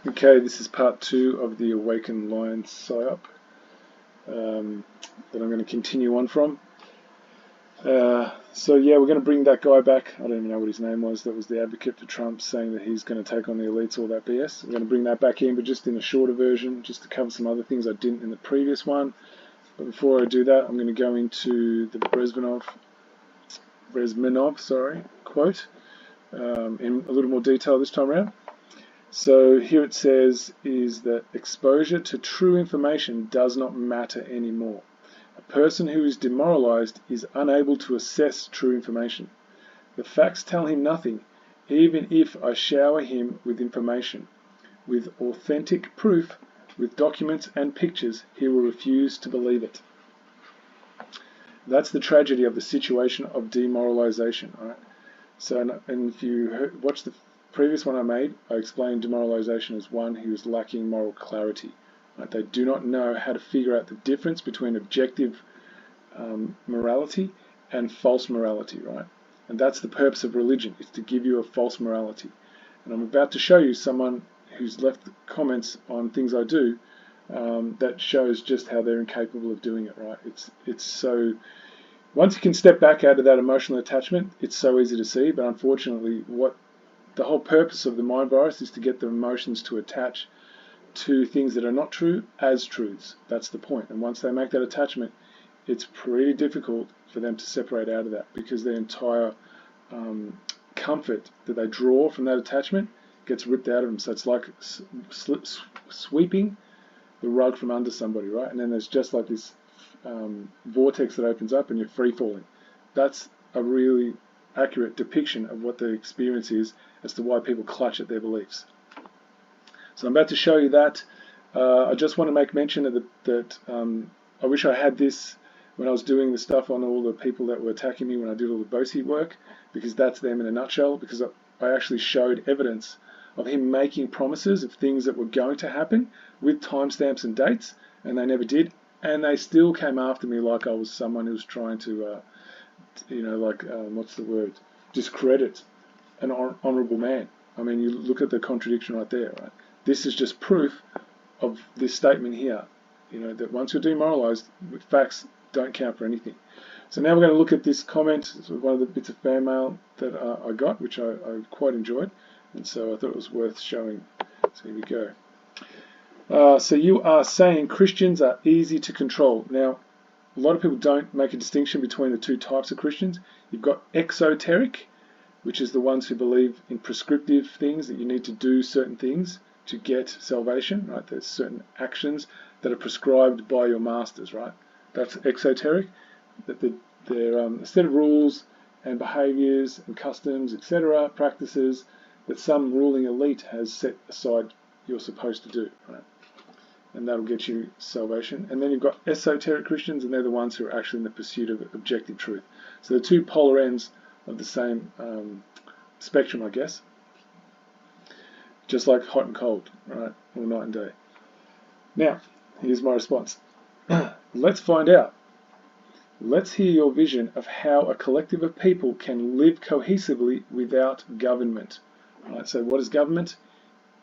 Okay, this is part 2 of the Awaken Lions psyop that I'm going to continue on from. So yeah, we're going to bring that guy back. I don't even know what his name was. That was the advocate for Trump, saying that he's going to take on the elites, all that BS. We're going to bring that back in, but just in a shorter version, just to cover some other things I didn't in the previous one. But before I do that, I'm going to go into the Brezhnev quote in a little more detail this time around. So here it says is that exposure to true information does not matter anymore. A person who is demoralized is unable to assess true information. The facts tell him nothing, even if I shower him with information. With authentic proof, with documents and pictures, he will refuse to believe it. That's the tragedy of the situation of demoralization. Right? So, and if you watch the previous one I made, I explained demoralization as one who is lacking moral clarity. Right? They do not know how to figure out the difference between objective morality and false morality, right? And that's the purpose of religion, is to give you a false morality. And I'm about to show you someone who's left comments on things I do that shows just how they're incapable of doing it, right? It's so... Once you can step back out of that emotional attachment, it's so easy to see, but unfortunately what the whole purpose of the mind virus is to get the emotions to attach to things that are not true as truths. That's the point. And once they make that attachment, it's pretty difficult for them to separate out of that, because their entire comfort that they draw from that attachment gets ripped out of them. So it's like sweeping the rug from under somebody, right? And then there's just like this vortex that opens up and you're free falling. That's a really accurate depiction of what the experience is as to why people clutch at their beliefs. So I'm about to show you that. I just want to make mention of that I wish I had this when I was doing the stuff on all the people that were attacking me when I did all the BOSI work, because that's them in a nutshell, because I actually showed evidence of him making promises of things that were going to happen with timestamps and dates, and they never did, and they still came after me like I was someone who was trying to what's the word, discredit an honourable man. I mean, you look at the contradiction right there, right? This is just proof of this statement here, that once you're demoralized, facts don't count for anything. So now we're going to look at this comment. It's one of the bits of fan mail that I got, which I quite enjoyed, and so I thought it was worth showing. So here we go. So you are saying Christians are easy to control. Now, a lot of people don't make a distinction between the two types of Christians. You've got exoteric, which is the ones who believe in prescriptive things, that you need to do certain things to get salvation, right? There's certain actions that are prescribed by your masters, right? That's exoteric, that they're a set of rules and behaviours and customs, etc., practices that some ruling elite has set aside you're supposed to do, right? And that'll get you salvation. And then you've got esoteric Christians, and they're the ones who are actually in the pursuit of objective truth. So the two polar ends of the same spectrum, I guess. Just like hot and cold, right? Or night and day. Now, here's my response. Let's find out. Let's hear your vision of how a collective of people can live cohesively without government. Right, so what is government?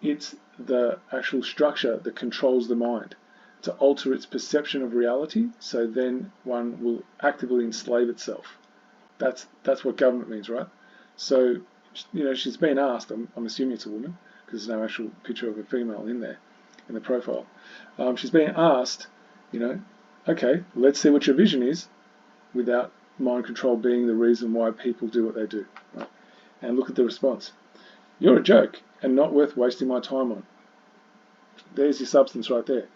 It's the actual structure that controls the mind to alter its perception of reality, so then one will actively enslave itself. That's what government means, right? So, she's been asked, I'm assuming it's a woman, because there's no actual picture of a female in there, in the profile. She's being asked, okay, let's see what your vision is without mind control being the reason why people do what they do. Right? And look at the response. You're a joke and not worth wasting my time on. There's your substance right there.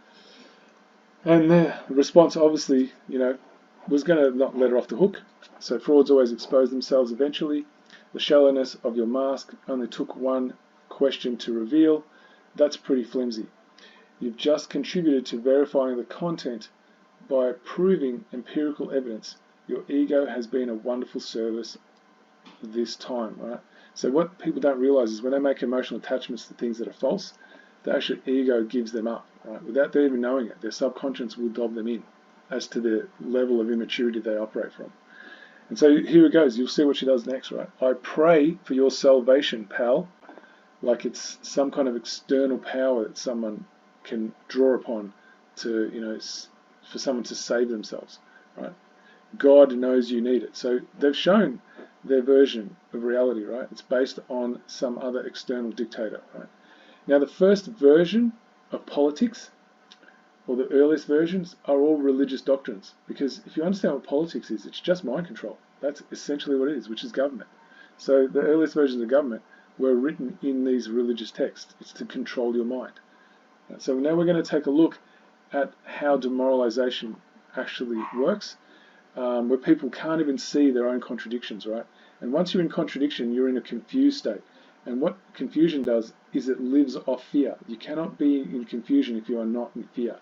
And the response obviously, was going to not let her off the hook. So frauds always expose themselves eventually. The shallowness of your mask only took one question to reveal. That's pretty flimsy. You've just contributed to verifying the content by proving empirical evidence. Your ego has been a wonderful service this time, right? So what people don't realize is when they make emotional attachments to things that are false, the actual ego gives them up, right? Without them even knowing it, their subconscious will dob them in as to the level of immaturity they operate from. And so here it goes. You'll see what she does next, right? I pray for your salvation, pal. like it's some kind of external power that someone can draw upon to, for someone to save themselves, right? God knows you need it. So they've shown their version of reality, right? It's based on some other external dictator, right? Now, the first version of politics, or the earliest versions, are all religious doctrines. Because if you understand what politics is, it's just mind control. That's essentially what it is, which is government. So the earliest versions of government were written in these religious texts. It's to control your mind. So now we're going to take a look at how demoralization actually works, where people can't even see their own contradictions, right? And once you're in contradiction, you're in a confused state. And what confusion does is it lives off fear. You cannot be in confusion if you are not in fear.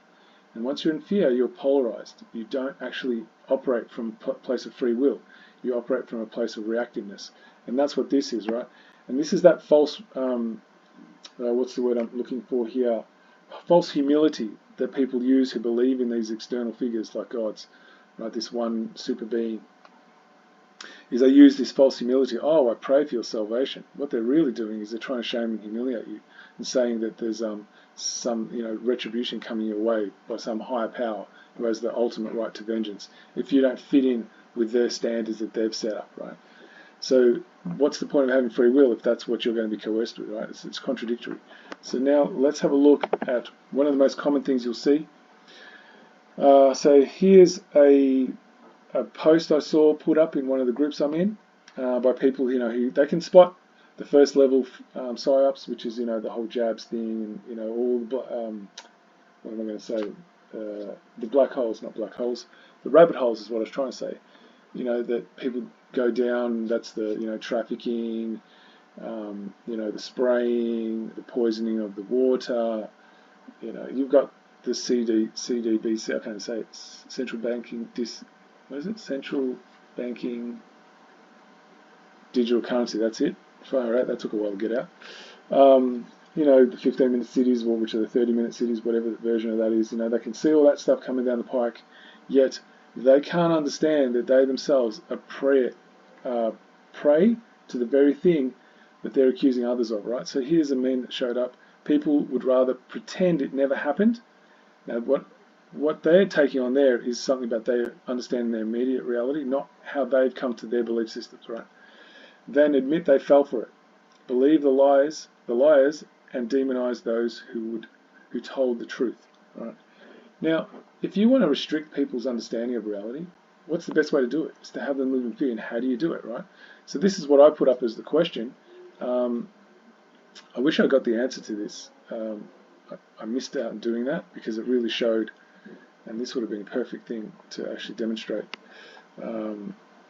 And once you're in fear, you're polarized. You don't actually operate from a place of free will. You operate from a place of reactiveness. And that's what this is, right? And this is that false, what's the word I'm looking for here? False humility that people use who believe in these external figures like gods, right? This one super being. Is they use this false humility. Oh, I pray for your salvation. What they're really doing is they're trying to shame and humiliate you and saying that there's some retribution coming your way by some higher power who has the ultimate right to vengeance if you don't fit in with their standards that they've set up, right? So what's the point of having free will if that's what you're going to be coerced with, right? It's contradictory. So now let's have a look at one of the most common things you'll see. So here's a post I saw put up in one of the groups I'm in by people, who they can spot the first level psyops, which is, the whole jabs thing, and, all the, what am I going to say? The black holes, not black holes, the rabbit holes is what I was trying to say. That people go down, that's the, trafficking, the spraying, the poisoning of the water, you've got the CDBC, I can't say it, central banking, central banking digital currency, that's it. Far out, that took a while to get out. The 15-minute cities, which are the 30-minute cities, whatever the version of that is, they can see all that stuff coming down the pike, yet they can't understand that they themselves are prey to the very thing that they're accusing others of, right? So here's a meme that showed up. People would rather pretend it never happened. Now, what they're taking on there is something about they understanding their immediate reality, not how they've come to their belief systems, right? Then admit they fell for it. Believe the liars, and demonize those who told the truth, right? Now, if you want to restrict people's understanding of reality, what's the best way to do it? It's to have them live in fear. And how do you do it, right? So this is what I put up as the question. I wish I got the answer to this. I missed out on doing that because it really showed, and this would have been a perfect thing to actually demonstrate,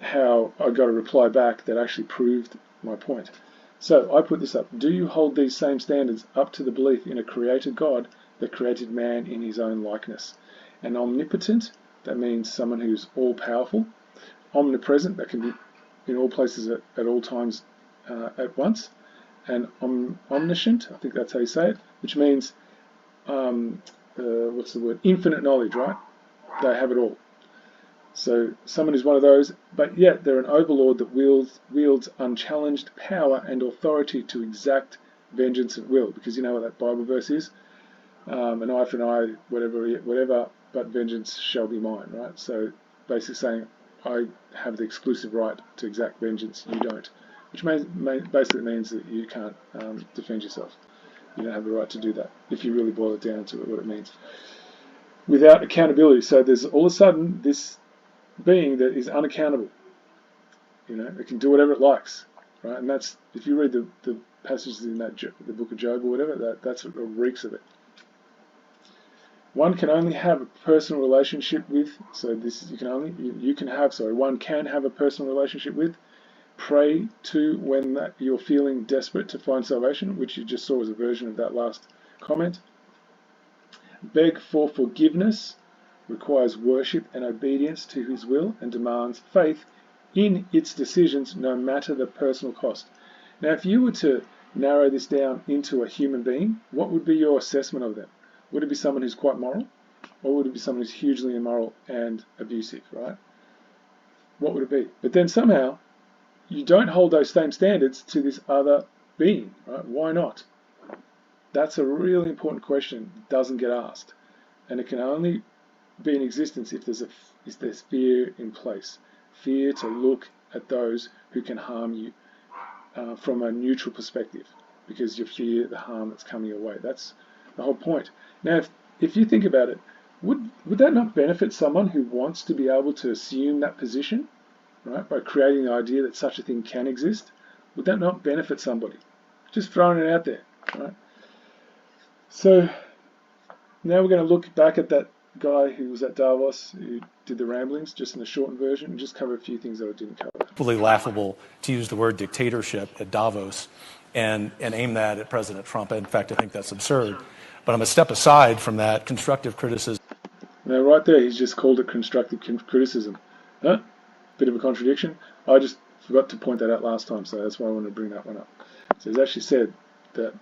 how I got a reply back that actually proved my point. So I put this up. Do you hold these same standards up to the belief in a created God that created man in his own likeness? And omnipotent, that means someone who's all-powerful. Omnipresent, that can be in all places at all times at once. And omniscient, I think that's how you say it, which means, infinite knowledge, right? They have it all. So someone is one of those, but yet they're an overlord that wields unchallenged power and authority to exact vengeance at will. Because you know what that Bible verse is? An eye for an eye, whatever, but vengeance shall be mine, right? So basically saying, I have the exclusive right to exact vengeance, you don't. Which basically means that you can't defend yourself. You don't have the right to do that, if you really boil it down to what it means. Without accountability. So there's all of a sudden this being that is unaccountable. It can do whatever it likes, right? And that's, if you read the passages in the book of Job or whatever, that's what reeks of it. One can only have a personal relationship with, so this is, one can have a personal relationship with, pray to when you're feeling desperate to find salvation, which you just saw as a version of that last comment. Beg for forgiveness requires worship and obedience to his will and demands faith in its decisions, no matter the personal cost. Now, if you were to narrow this down into a human being, what would be your assessment of them? Would it be someone who's quite moral? Or would it be someone who's hugely immoral and abusive, right? What would it be? But then somehow, you don't hold those same standards to this other being, right? Why not? That's a really important question. It doesn't get asked, and it can only be in existence if there's fear in place. Fear to look at those who can harm you from a neutral perspective, because you fear the harm that's coming your way. That's the whole point. Now, if you think about it, would that not benefit someone who wants to be able to assume that position, right? By creating the idea that such a thing can exist, would that not benefit somebody? Just throwing it out there, right? So now we're going to look back at that guy who was at Davos, who did the ramblings, just in the shortened version, and just cover a few things that I didn't cover. Equally laughable to use the word dictatorship at Davos and aim that at President Trump. In fact, I think that's absurd. But I'm going to step aside from that constructive criticism. Now, right there, he's just called it constructive criticism. Huh? Bit of a contradiction. I just forgot to point that out last time, so that's why I want to bring that one up. So he's actually said that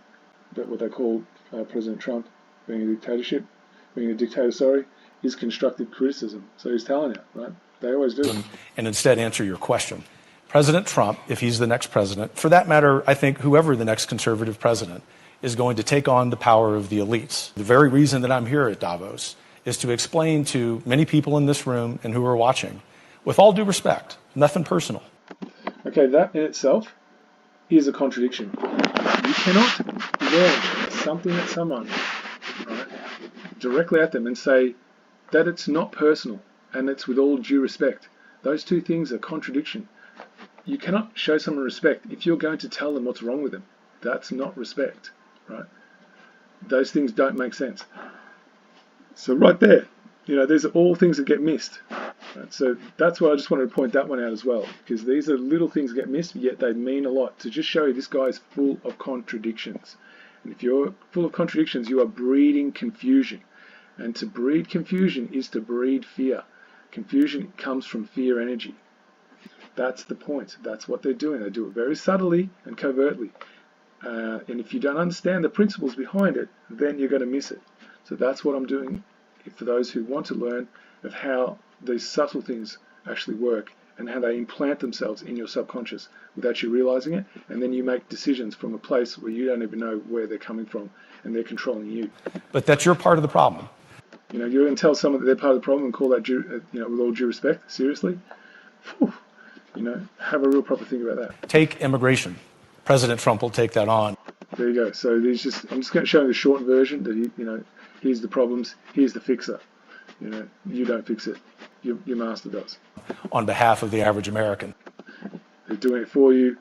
what they call President Trump being a dictator, is constructive criticism. So he's telling you, right? They always do. And instead answer your question. President Trump, if he's the next president, for that matter, I think whoever the next conservative president is going to take on the power of the elites. The very reason that I'm here at Davos is to explain to many people in this room and who are watching, with all due respect, nothing personal. Okay, that in itself is a contradiction. You cannot learn something at someone, right, directly at them and say that it's not personal and it's with all due respect. Those two things are contradiction. You cannot show someone respect if you're going to tell them what's wrong with them. That's not respect, right? Those things don't make sense. So right there, these are all things that get missed. Right? So that's why I just wanted to point that one out as well, because these are little things that get missed, yet they mean a lot. To just show you this guy is full of contradictions. And if you're full of contradictions, you are breeding confusion. And to breed confusion is to breed fear. Confusion comes from fear energy. That's the point. That's what they're doing. They do it very subtly and covertly. And if you don't understand the principles behind it, then you're going to miss it. So that's what I'm doing for those who want to learn of how these subtle things actually work and how they implant themselves in your subconscious without you realizing it. And then you make decisions from a place where you don't even know where they're coming from and they're controlling you. But that's your part of the problem. You're going to tell someone that they're part of the problem and call that, with all due respect, seriously? Whew. Have a real proper think about that. Take immigration. President Trump will take that on. There you go. So I'm just going to show you the short version that here's the problems, here's the fixer. You don't fix it. Your master does. On behalf of the average American. They're doing it for you.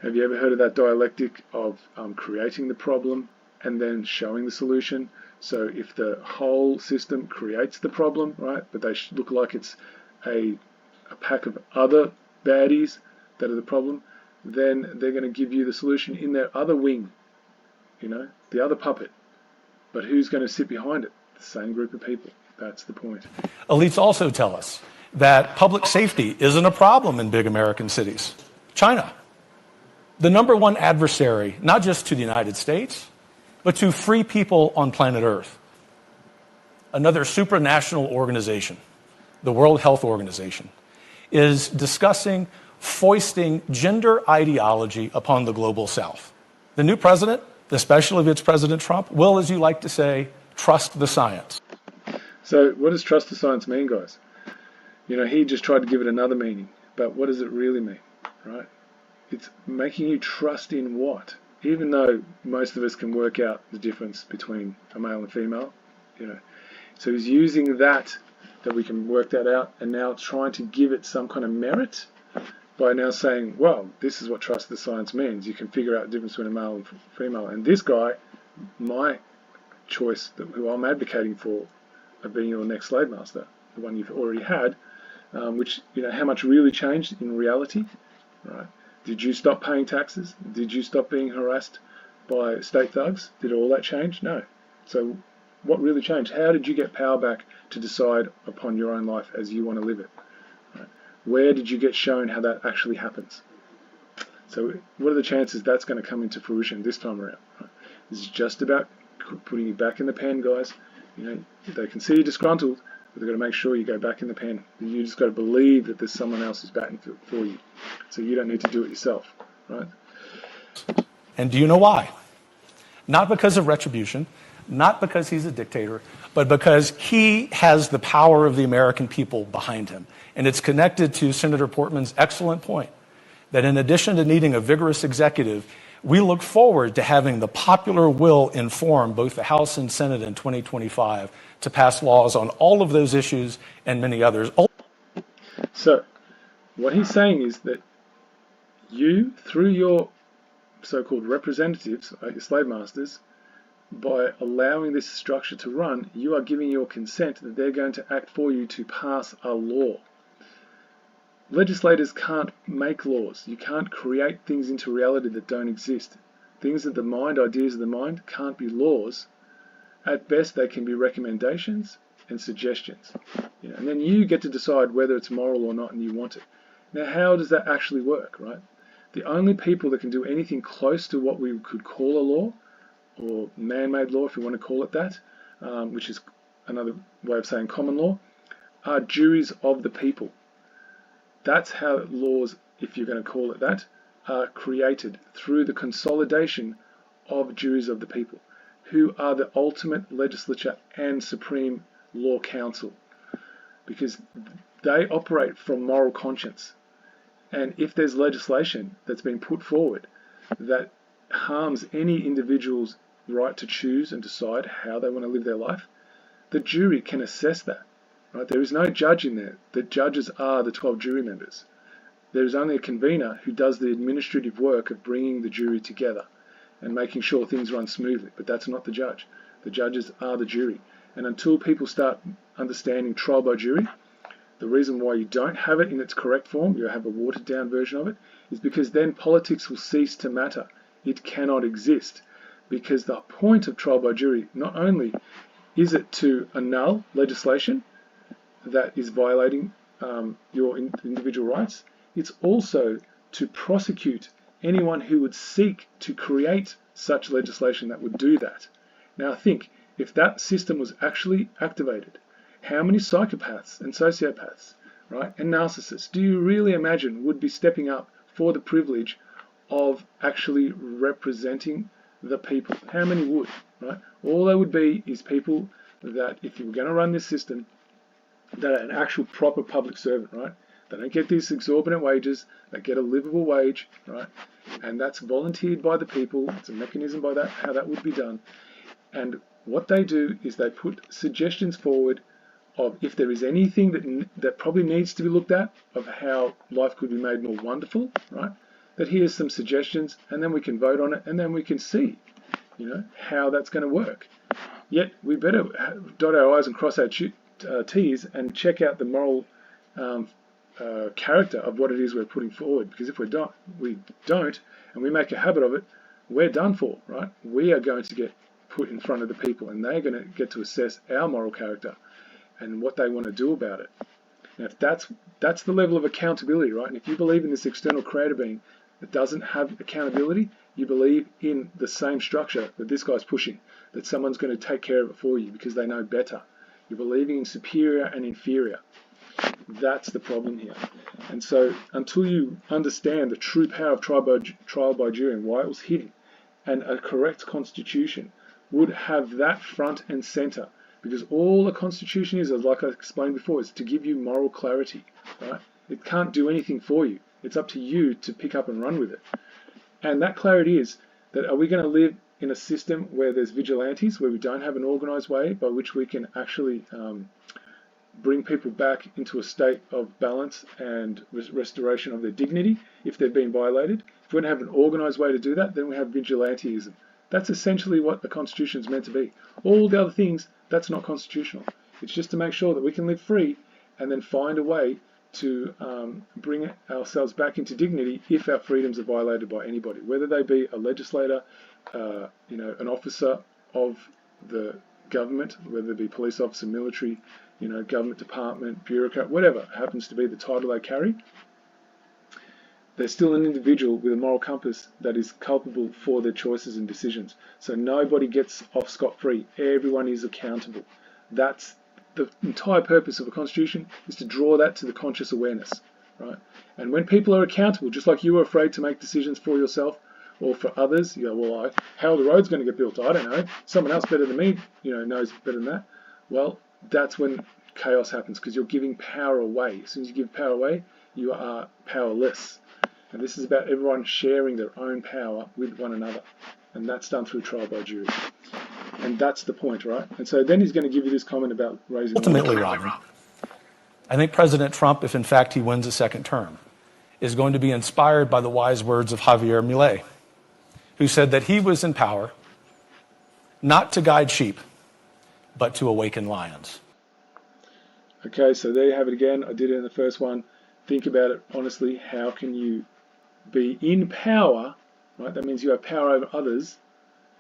Have you ever heard of that dialectic of creating the problem and then showing the solution? So if the whole system creates the problem, right, but they look like it's a pack of other baddies that are the problem, then they're going to give you the solution in their other wing, the other puppet. But who's going to sit behind it? The same group of people. That's the point. Elites also tell us that public safety isn't a problem in big American cities. China, the number one adversary, not just to the United States, but to free people on planet Earth. Another supranational organization, the World Health Organization, is discussing foisting gender ideology upon the global South. The new president, especially if it's President Trump, will, as you like to say, trust the science. So what does trust the science mean, guys? He just tried to give it another meaning, but what does it really mean, right? It's making you trust in what? Even though most of us can work out the difference between a male and female, So he's using that we can work that out, and now trying to give it some kind of merit by now saying, well, this is what trust the science means. You can figure out the difference between a male and female. And this guy, my choice, who I'm advocating for, of being your next slave master, the one you've already had, which, how much really changed in reality, right? Did you stop paying taxes? Did you stop being harassed by state thugs? Did all that change? No. So what really changed? How did you get power back to decide upon your own life as you want to live it? Right? Where did you get shown how that actually happens? So what are the chances that's going to come into fruition this time around? Right? This is just about putting you back in the pen, guys. They can see you disgruntled, but they've got to make sure you go back in the pen. You just got to believe that there's someone else who's batting for you. So you don't need to do it yourself, right? And do you know why? Not because of retribution, not because he's a dictator, but because he has the power of the American people behind him. And it's connected to Senator Portman's excellent point that in addition to needing a vigorous executive, we look forward to having the popular will inform both the House and Senate in 2025 to pass laws on all of those issues and many others. So what he's saying is that you, through your so-called representatives, your slave masters, by allowing this structure to run, you are giving your consent that they're going to act for you to pass a law. Legislators can't make laws. You can't create things into reality that don't exist. Things of the mind, ideas of the mind, can't be laws. At best, they can be recommendations and suggestions. And then you get to decide whether it's moral or not, and you want it. Now, how does that actually work, right? The only people that can do anything close to what we could call a law, or man-made law, if you want to call it that, which is another way of saying common law, are juries of the people. That's how laws, if you're going to call it that, are created, through the consolidation of juries of the people, who are the ultimate legislature and supreme law council, because they operate from moral conscience. And if there's legislation that's been put forward that harms any individual's right to choose and decide how they want to live their life, the jury can assess that. Right? There is no judge in there. The judges are the 12 jury members. There is only a convener who does the administrative work of bringing the jury together and making sure things run smoothly. But that's not the judge. The judges are the jury. And until people start understanding trial by jury, the reason why you don't have it in its correct form, you have a watered down version of it, is because then politics will cease to matter. It cannot exist. Because the point of trial by jury, not only is it to annul legislation that is violating your individual rights, it's also to prosecute anyone who would seek to create such legislation that would do that. Now think, if that system was actually activated, how many psychopaths and sociopaths, right, and narcissists do you really imagine would be stepping up for the privilege of actually representing the people? How many would, right? All there would be is people that, if you were going to run this system, that are an actual proper public servant, right? They don't get these exorbitant wages, they get a livable wage, right? And that's volunteered by the people. It's a mechanism by that, how that would be done. And what they do is they put suggestions forward of if there is anything that probably needs to be looked at of how life could be made more wonderful, right? That here's some suggestions, and then we can vote on it, and then we can see, how that's going to work. Yet we better dot our I's and cross our T's and check out the moral character of what it is we're putting forward. Because if we don't, and we make a habit of it, we're done for, right? We are going to get put in front of the people, and they're going to get to assess our moral character and what they want to do about it. Now, if that's the level of accountability, right? And if you believe in this external creator being that doesn't have accountability, you believe in the same structure that this guy's pushing, that someone's going to take care of it for you because they know better. You're believing in superior and inferior. That's the problem here. And so until you understand the true power of trial by jury and why it was hidden, and a correct constitution would have that front and center, because all a constitution is, like I explained before, is to give you moral clarity, right? It can't do anything for you. It's up to you to pick up and run with it. And that clarity is that, are we going to live in a system where there's vigilantes, where we don't have an organized way by which we can actually bring people back into a state of balance and restoration of their dignity if they've been violated? If we don't have an organized way to do that, then we have vigilantism. That's essentially what the Constitution is meant to be. All the other things, that's not constitutional. It's just to make sure that we can live free and then find a way to bring ourselves back into dignity if our freedoms are violated by anybody, whether they be a legislator, an officer of the government, whether it be police officer, military, government department, bureaucrat, whatever happens to be the title they carry. They're still an individual with a moral compass that is culpable for their choices and decisions. So nobody gets off scot-free. Everyone is accountable. That's the entire purpose of a constitution, is to draw that to the conscious awareness, right? And when people are accountable, just like you were afraid to make decisions for yourself, Or for others, you go, well, how are the roads going to get built? I don't know. Someone else better than me, knows better than that. Well, that's when chaos happens, because you're giving power away. As soon as you give power away, you are powerless. And this is about everyone sharing their own power with one another. And that's done through trial by jury. And that's the point, right? And so then he's going to give you this comment about raising... Ultimately, Robin, I think President Trump, if in fact he wins a second term, is going to be inspired by the wise words of Javier Milei, who said that he was in power not to guide sheep, but to awaken lions. Okay, so there you have it again. I did it in the first one. Think about it honestly. How can you be in power, right? That means you have power over others,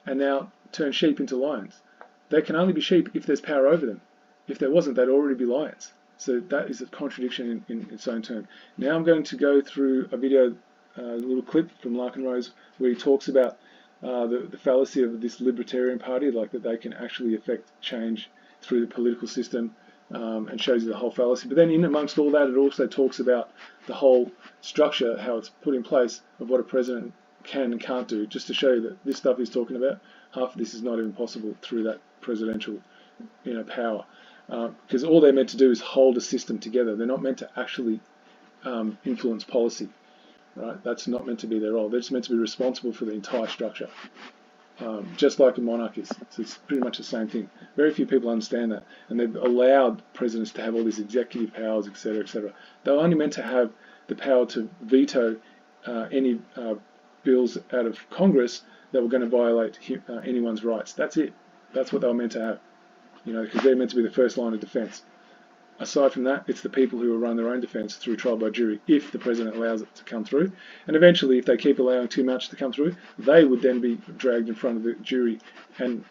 and now turn sheep into lions. They can only be sheep if there's power over them. If there wasn't, they'd already be lions. So that is a contradiction in its own term. Now I'm going to go through a video, a little clip from Larkin Rose, where he talks about the fallacy of this libertarian party, like that they can actually affect change through the political system, and shows you the whole fallacy. But then in amongst all that, it also talks about the whole structure, how it's put in place of what a president can and can't do, just to show you that this stuff he's talking about, half of this is not even possible through that presidential power. Because all they're meant to do is hold a system together. They're not meant to actually influence policy, right? That's not meant to be their role. They're just meant to be responsible for the entire structure, just like a monarch is. So it's pretty much the same thing. Very few people understand that, and they've allowed presidents to have all these executive powers, etc., etc. They're only meant to have the power to veto any bills out of Congress that were going to violate anyone's rights. That's it. That's what they were meant to have. Because they're meant to be the first line of defense. Aside from that, it's the people who will run their own defense through trial by jury if the president allows it to come through. And eventually, if they keep allowing too much to come through, they would then be dragged in front of the jury and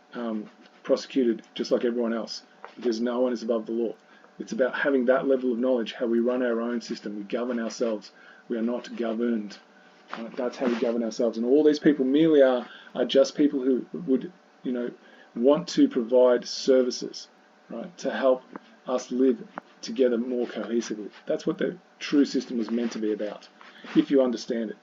prosecuted just like everyone else, because no one is above the law. It's about having that level of knowledge, how we run our own system. We govern ourselves. We are not governed. That's how we govern ourselves. And all these people merely are just people who would, want to provide services, right, to help us live together more cohesively. That's what the true system was meant to be about, if you understand it.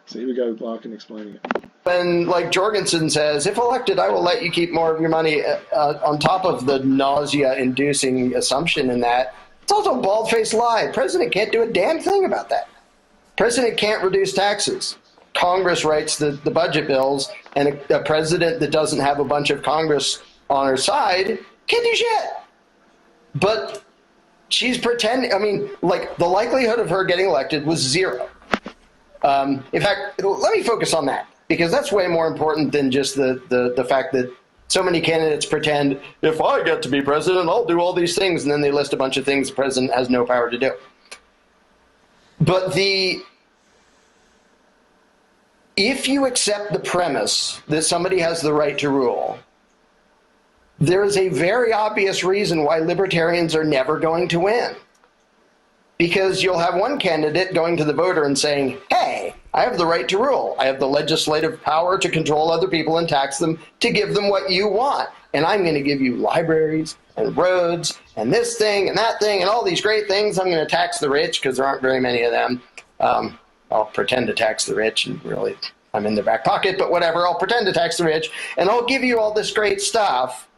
So here we go, Larkin explaining it. When, like Jorgensen says, if elected, I will let you keep more of your money, on top of the nausea-inducing assumption in that, it's also a bald-faced lie. President can't do a damn thing about that. President can't reduce taxes. Congress writes the budget bills, and a president that doesn't have a bunch of Congress on her side can't do shit. But she's pretending. I mean, like, the likelihood of her getting elected was zero. In fact, let me focus on that, because that's way more important than just the fact that so many candidates pretend, if I get to be president, I'll do all these things, and then they list a bunch of things the president has no power to do. But if you accept the premise that somebody has the right to rule, there is a very obvious reason why libertarians are never going to win. Because you'll have one candidate going to the voter and saying, hey, I have the right to rule. I have the legislative power to control other people and tax them to give them what you want. And I'm going to give you libraries and roads and this thing and that thing and all these great things. I'm going to tax the rich because there aren't very many of them. I'll pretend to tax the rich, and really I'm in their back pocket, but whatever. I'll pretend to tax the rich, and I'll give you all this great stuff.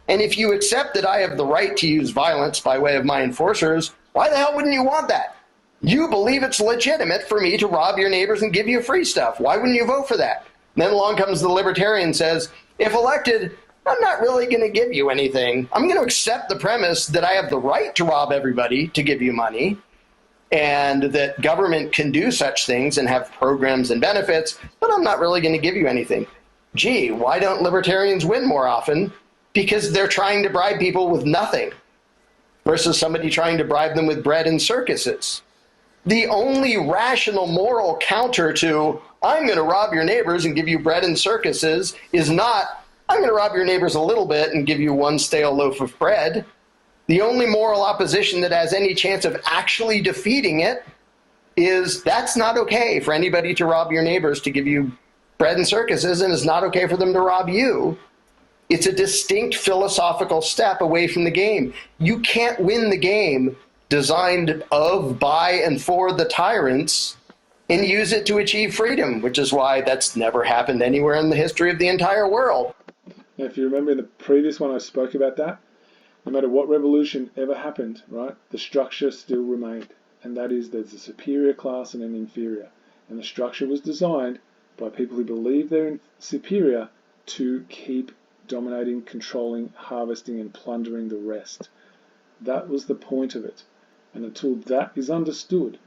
And if you accept that I have the right to use violence by way of my enforcers, why the hell wouldn't you want that? You believe it's legitimate for me to rob your neighbors and give you free stuff. Why wouldn't you vote for that? And then along comes the libertarian and says, if elected, I'm not really going to give you anything. I'm going to accept the premise that I have the right to rob everybody to give you money, and that government can do such things and have programs and benefits, but I'm not really going to give you anything. Gee, why don't libertarians win more often? Because they're trying to bribe people with nothing versus somebody trying to bribe them with bread and circuses. The only rational moral counter to, I'm going to rob your neighbors and give you bread and circuses, is not, I'm going to rob your neighbors a little bit and give you one stale loaf of bread. The only moral opposition that has any chance of actually defeating it is that's not okay for anybody to rob your neighbors to give you bread and circuses, and it's not okay for them to rob you. It's a distinct philosophical step away from the game. You can't win the game designed of, by, and for the tyrants and use it to achieve freedom, which is why that's never happened anywhere in the history of the entire world. Now, if you remember in the previous one I spoke about that, no matter what revolution ever happened, right, the structure still remained. And that is there's a superior class and an inferior. And the structure was designed by people who believe they're superior to keep dominating, controlling, harvesting, and plundering the rest. That was the point of it. And until that is understood,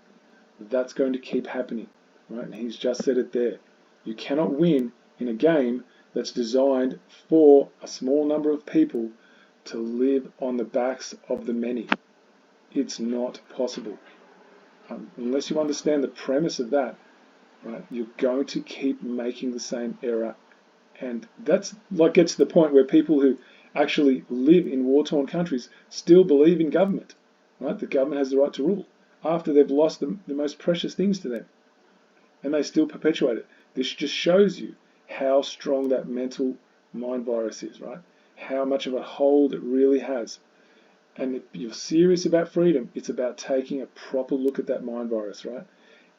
that's going to keep happening. Right? And he's just said it there. You cannot win in a game that's designed for a small number of people to live on the backs of the many. It's not possible. Unless you understand the premise of that, right, you're going to keep making the same error. And that's like gets to the point where people who actually live in war-torn countries still believe in government. Right? The government has the right to rule after they've lost the most precious things to them. And they still perpetuate it. This just shows you how strong that mental mind virus is, right? How much of a hold it really has. And if you're serious about freedom, it's about taking a proper look at that mind virus, right?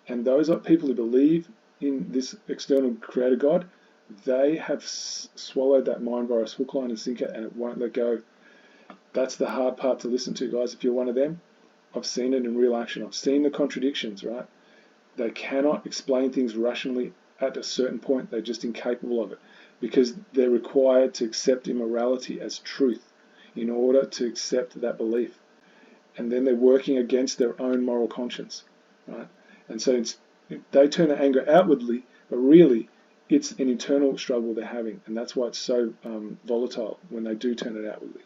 And those are people who believe in this external creator God, they have swallowed that mind virus hook, line, and sinker, and it won't let go. That's the hard part to listen to, guys. If you're one of them, I've seen it in real action. I've seen the contradictions, right? They cannot explain things rationally at a certain point. They're just incapable of it because they're required to accept immorality as truth in order to accept that belief. And then they're working against their own moral conscience, right? And so they turn their anger outwardly, but really it's an internal struggle they're having. And that's why it's so volatile when they do turn it outwardly.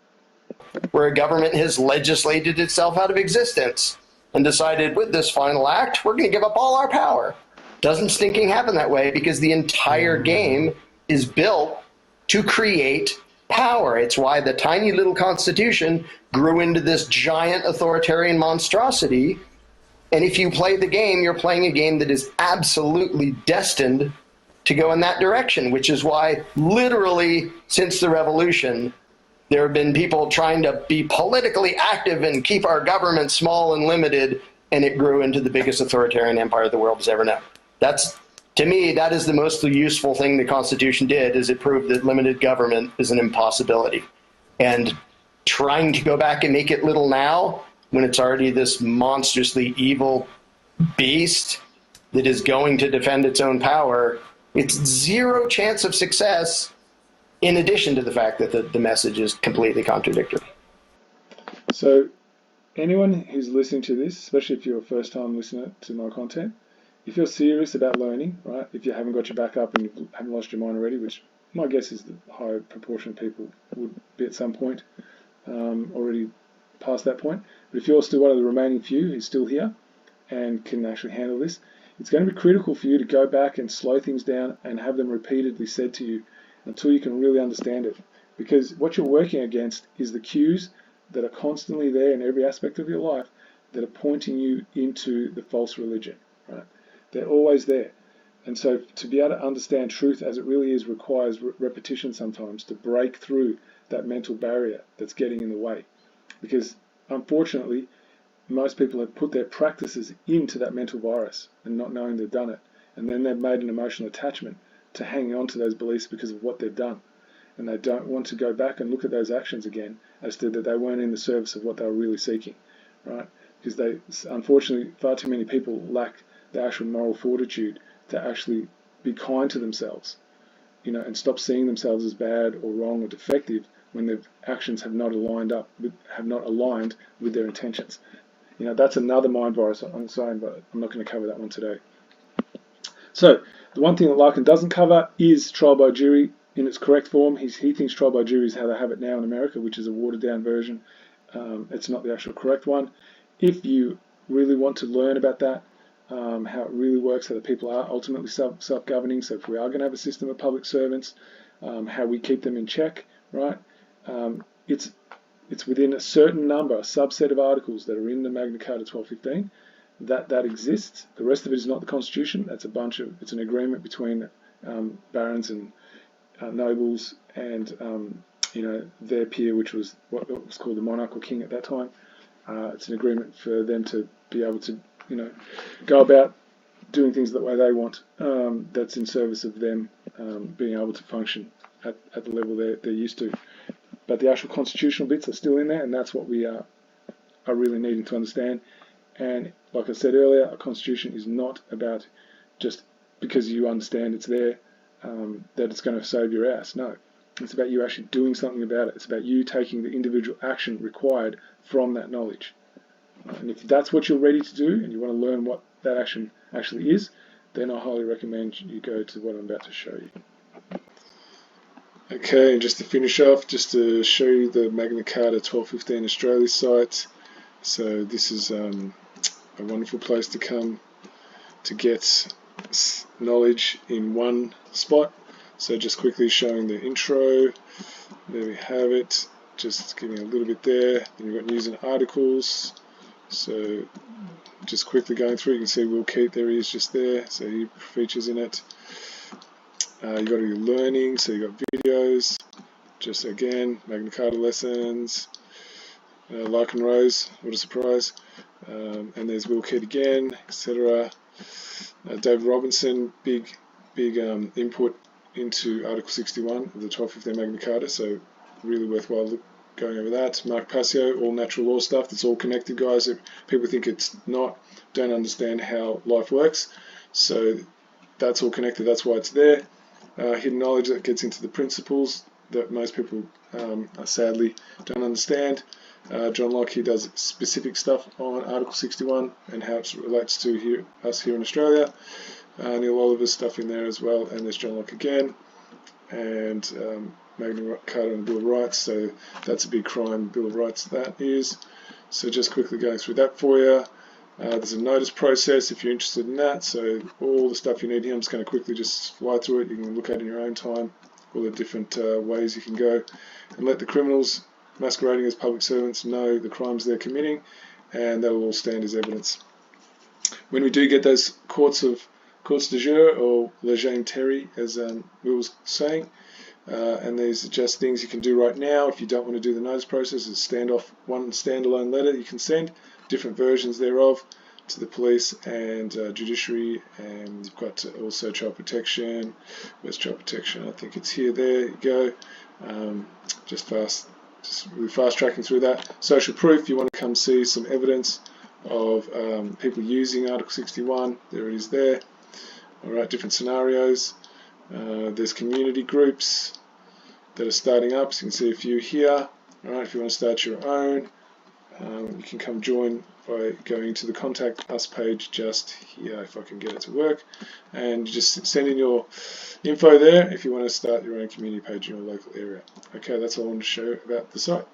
Where a government has legislated itself out of existence and decided with this final act, we're going to give up all our power. Doesn't stinking happen that way because the entire game is built to create power. It's why the tiny little Constitution grew into this giant authoritarian monstrosity. And if you play the game, you're playing a game that is absolutely destined to go in that direction, which is why literally since the revolution, there have been people trying to be politically active and keep our government small and limited, and it grew into the biggest authoritarian empire the world has ever known. That's, to me, that is the most useful thing the Constitution did, is it proved that limited government is an impossibility. And trying to go back and make it little now, when it's already this monstrously evil beast that is going to defend its own power, it's zero chance of success, in addition to the fact that the message is completely contradictory. So anyone who's listening to this, especially if you're a first-time listener to my content, if you're serious about learning, right, if you haven't got your back up and you haven't lost your mind already, which my guess is the high proportion of people would be at some point already past that point. But if you're still one of the remaining few who's still here and can actually handle this, it's going to be critical for you to go back and slow things down and have them repeatedly said to you until you can really understand it. Because what you're working against is the cues that are constantly there in every aspect of your life that are pointing you into the false religion, right? They're always there. And so to be able to understand truth as it really is requires repetition sometimes to break through that mental barrier that's getting in the way. Because unfortunately, most people have put their practices into that mental virus and not knowing they've done it. And then they've made an emotional attachment to hanging on to those beliefs because of what they've done. And they don't want to go back and look at those actions again as to that they weren't in the service of what they were really seeking, right? Because they, unfortunately, far too many people lack the actual moral fortitude to actually be kind to themselves, you know, and stop seeing themselves as bad or wrong or defective when their actions have not aligned with their intentions. You know, that's another mind virus on its own, but I'm not going to cover that one today. So the one thing that Larkin doesn't cover is trial by jury in its correct form. He thinks trial by jury is how they have it now in America, which is a watered down version. It's not the actual correct one. If you really want to learn about that, how it really works, how the people are ultimately self-governing, so if we are going to have a system of public servants, how we keep them in check, right? It's within a certain number, a subset of articles that are in the Magna Carta 1215 that exists. The rest of it is not the Constitution. That's it's an agreement between barons and nobles and their peer, which was what was called the monarch or king at that time. It's an agreement for them to be able to go about doing things the way they want, that's in service of them being able to function at the level they're used to. But the actual constitutional bits are still in there, and that's what we are really needing to understand. And like I said earlier, a constitution is not about just because you understand it's there, that it's going to save your ass. No, it's about you actually doing something about it. It's about you taking the individual action required from that knowledge. And if that's what you're ready to do, and you want to learn what that action actually is, then I highly recommend you go to what I'm about to show you. Okay, and just to finish off, just to show you the Magna Carta 1215 Australia site. So this is a wonderful place to come to get knowledge in one spot. So just quickly showing the intro. There we have it. Just giving a little bit there. Then you've got news and articles. So just quickly going through, you can see Will Keat, there he is just there. So he features in it. You've got your learning, so you've got videos. Just again, Magna Carta lessons. Lark and Rose, what a surprise. And there's Will Keat again, etc. David Robinson, big input into Article 61 of the 1215 Magna Carta, so really worthwhile going over that. Mark Passio, all natural law stuff, that's all connected, guys. If people think it's not, don't understand how life works. So that's all connected, that's why it's there. Hidden knowledge that gets into the principles that most people sadly don't understand. John Locke, he does specific stuff on Article 61 and how it relates to us here in Australia. Neil Oliver's stuff in there as well, and there's John Locke again, and Magna Carta and Bill of Rights, so that's a big crime, Bill of Rights that is. So just quickly going through that for you. There's a notice process if you're interested in that, so all the stuff you need here, I'm just going to quickly just fly through it, you can look at it in your own time, all the different ways you can go, and let the criminals masquerading as public servants know the crimes they're committing, and that'll all stand as evidence. When we do get those courts de jure, or légère terre, as Will was saying, and these are just things you can do right now if you don't want to do the notice process. It's one standalone letter you can send, different versions thereof, to the police and judiciary, and you've got also child protection. Where's child protection? I think it's here. There you go. Just really fast tracking through that. Social proof, you want to come see some evidence of people using Article 61, there it is there. Alright, different scenarios. There's community groups that are starting up, so you can see a few here. Alright, if you want to start your own, you can come join by going to the Contact Us page just here, if I can get it to work, and just send in your info there if you want to start your own community page in your local area. Okay, that's all I want to show about the site.